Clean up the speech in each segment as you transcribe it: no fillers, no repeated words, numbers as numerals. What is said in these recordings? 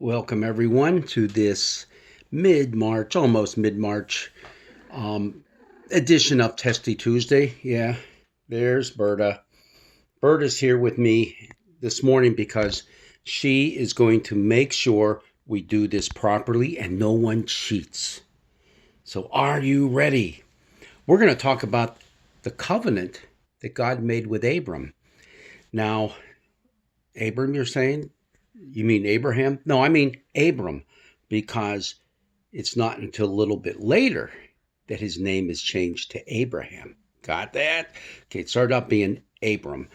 Welcome, everyone, to this mid-March, almost mid-March edition of Testy Tuesday. Yeah, there's Berta. Berta's here with me this morning because she is going to make sure we do this properly and no one cheats. So are you ready? We're going to talk about the covenant that God made with Abram. Now, Abram, you're saying? You mean Abraham? No, I mean Abram, because it's not until a little bit later that his name is changed to Abraham. Got that? Okay, it started out being Abram.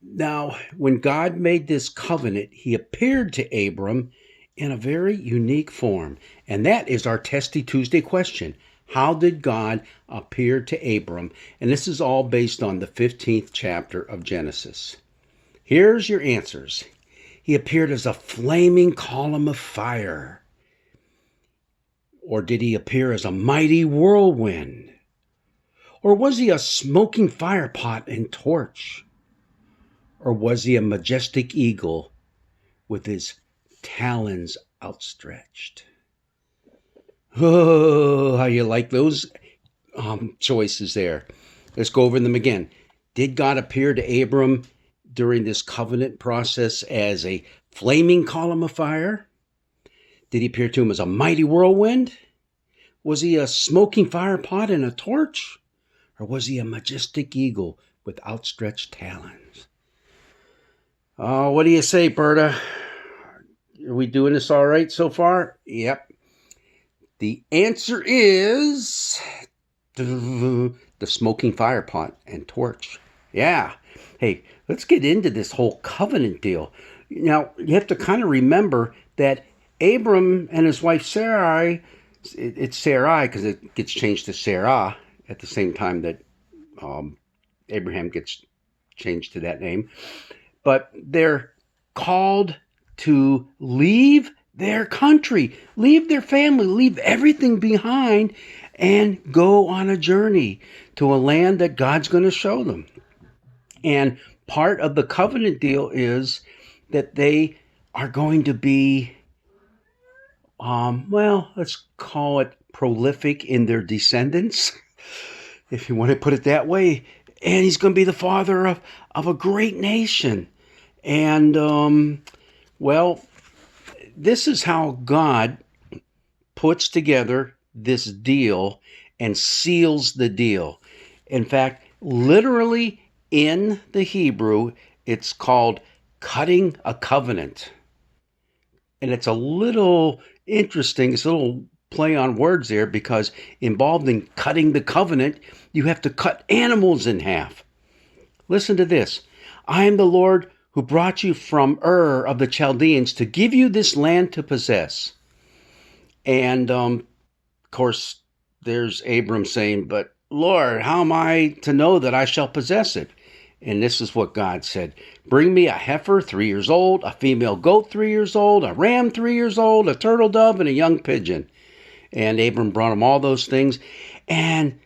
Now, when God made this covenant, he appeared to Abram in a very unique form. And that is our Testy Tuesday question. How did God appear to Abram? And this is all based on the 15th chapter of Genesis. Here's your answers. He appeared as a flaming column of fire. Or did he appear as a mighty whirlwind? Or was he a smoking fire pot and torch? Or was he a majestic eagle with his talons outstretched? Oh, how you like those choices there. Let's go over them again. Did God appear to Abram during this covenant process as a flaming column of fire? Did he appear to him as a mighty whirlwind? Was he a smoking fire pot and a torch? Or was he a majestic eagle with outstretched talons? Oh, what do you say, Berta? Are we doing this all right so far? Yep. The answer is the smoking fire pot and torch. Yeah. Hey, let's get into this whole covenant deal. Now, you have to kind of remember that Abram and his wife Sarai, it's Sarai because it gets changed to Sarah at the same time that Abraham gets changed to that name. But they're called to leave their country, leave their family, leave everything behind, and go on a journey to a land that God's going to show them. And part of the covenant deal is that they are going to be, let's call it prolific in their descendants, if you want to put it that way. And he's going to be the father of a great nation. And, this is how God puts together this deal and seals the deal. In fact, literally in the Hebrew, it's called cutting a covenant. And it's a little interesting. It's a little play on words there because involved in cutting the covenant, you have to cut animals in half. Listen to this. I am the Lord who brought you from Ur of the Chaldeans to give you this land to possess. And, of course, there's Abram saying, but Lord, how am I to know that I shall possess it? And this is what God said. Bring me a heifer 3 years old, a female goat 3 years old, a ram 3 years old, a turtle dove, and a young pigeon. And Abram brought him all those things. And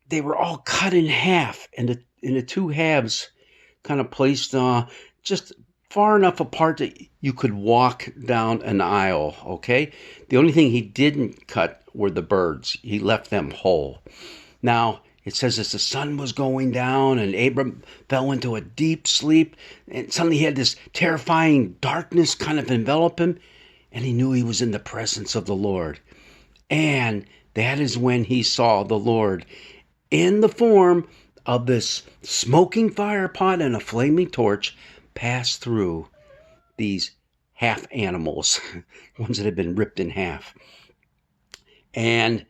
they were all cut in half. And in the two halves kind of placed just far enough apart that you could walk down an aisle, okay? The only thing he didn't cut were the birds. He left them whole. Now, it says as the sun was going down and Abram fell into a deep sleep, and suddenly he had this terrifying darkness kind of envelop him, and he knew he was in the presence of the Lord. And that is when he saw the Lord in the form of this smoking fire pot and a flaming torch pass through these half animals, ones that had been ripped in half. And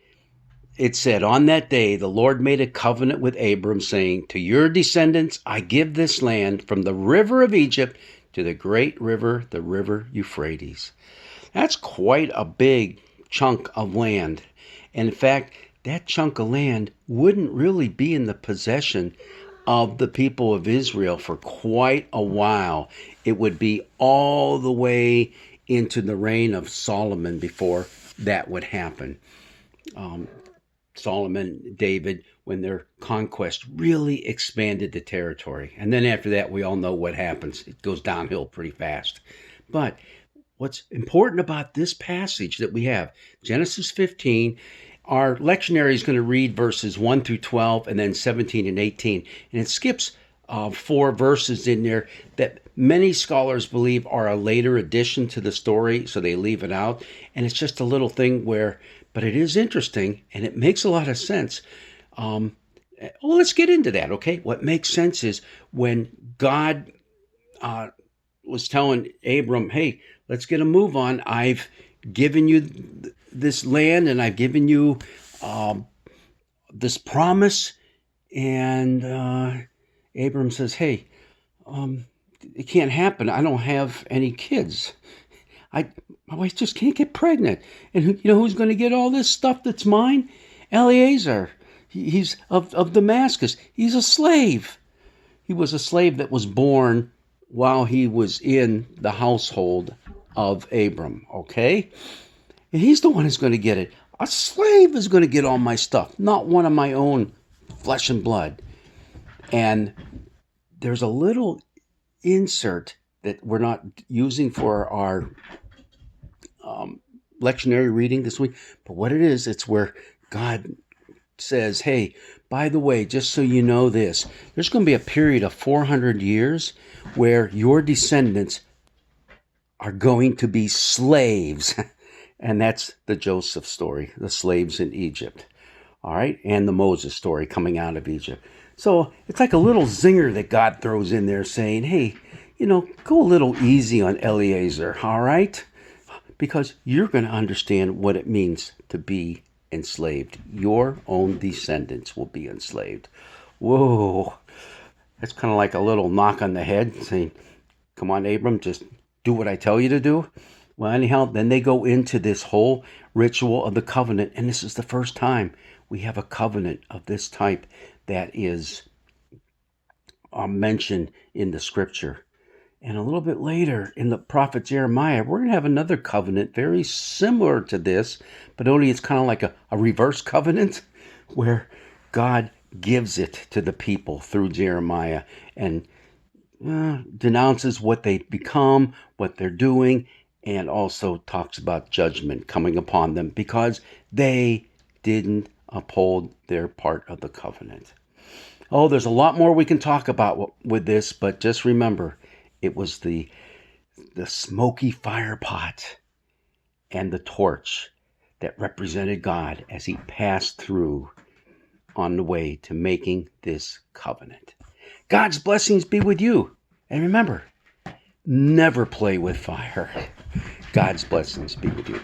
it said, on that day, the Lord made a covenant with Abram, saying, to your descendants, I give this land from the river of Egypt to the great river, the river Euphrates. That's quite a big chunk of land. And in fact, that chunk of land wouldn't really be in the possession of the people of Israel for quite a while. It would be all the way into the reign of Solomon before that would happen. Solomon, David, when their conquest really expanded the territory. And then after that, we all know what happens. It goes downhill pretty fast. But what's important about this passage that we have, Genesis 15, our lectionary is going to read verses 1 through 12 and then 17 and 18. And it skips 4 verses in there that many scholars believe are a later addition to the story, so they leave it out. And it's just a little thing but it is interesting and it makes a lot of sense. Well, let's get into that, okay? What makes sense is when God was telling Abram, hey, let's get a move on. I've given you this land and I've given you this promise. And Abram says, hey, it can't happen. I don't have any kids. My wife just can't get pregnant. And you know who's going to get all this stuff that's mine? Eliezer. He's of Damascus. He's a slave. He was a slave that was born while he was in the household of Abram, okay? And he's the one who's going to get it. A slave is going to get all my stuff, not one of my own flesh and blood. And there's a little insert that we're not using for our lectionary reading this week, but what it is, it's where God says, hey, by the way, just so you know this, there's going to be a period of 400 years where your descendants are going to be slaves. And that's the Joseph story, the slaves in Egypt. All right. And the Moses story coming out of Egypt. So it's like a little zinger that God throws in there saying, hey, go a little easy on Eliezer. All right. Because you're going to understand what it means to be enslaved. Your own descendants will be enslaved. Whoa. That's kind of like a little knock on the head saying, come on, Abram, just do what I tell you to do. Well, anyhow, then they go into this whole ritual of the covenant. And this is the first time we have a covenant of this type that is mentioned in the scripture. And a little bit later in the prophet Jeremiah, we're going to have another covenant very similar to this, but only it's kind of like a reverse covenant where God gives it to the people through Jeremiah and denounces what they become, what they're doing, and also talks about judgment coming upon them because they didn't uphold their part of the covenant. Oh, there's a lot more we can talk about with this, but just remember, it was the smoky fire pot and the torch that represented God as he passed through on the way to making this covenant. God's blessings be with you. And remember, never play with fire. God's blessings be with you.